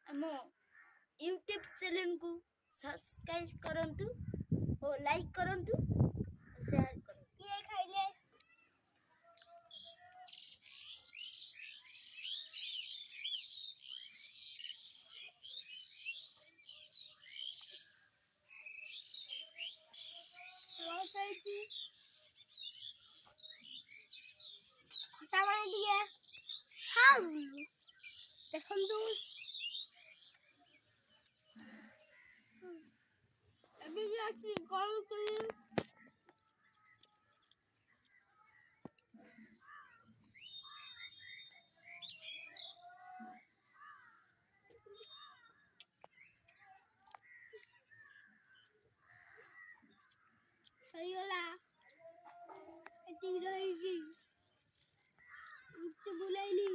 ଆମ ୟୁଟ୍ୟୁବ୍ ଚ୍ୟାନେଲକୁ ସବସ୍କ୍ରାଇବ୍ କରନ୍ତୁ ଓ ଲାଇକ୍ କରନ୍ତୁ, ସେୟାର କରନ୍ତୁ। କିଏ ଖାଇଲେ? ଖଟା ପାଣି ଟିକେ ଖାଉ ଦେଖନ୍ତୁ। ଏବେ ବି ଆସି କଲ୍ କରି ହେଇଗଲା। ଏତିକି ରହିଛି ବୁଲାଇଲି।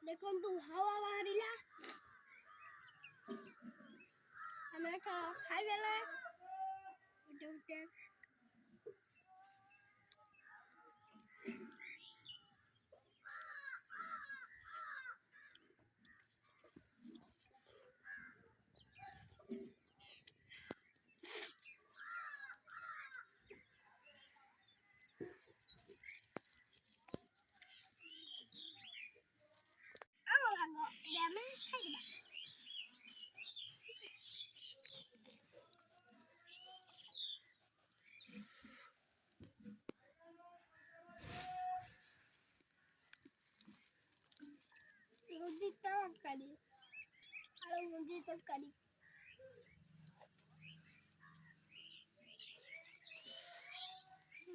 ଦେଖନ୍ତୁ ହାୱା ବାହାରିଲା। ଆମେ ଖାଇଦେଲେ ଗୋଟେ ଗୋଟେ। ଆମେ ଖାଇଦେବା। ମୁଞ୍ଜି ତରକାରୀ, ଆଳୁ ମୁଞ୍ଜି ତରକାରୀ।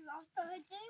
ନଷ୍ଟ ହେଇଛି।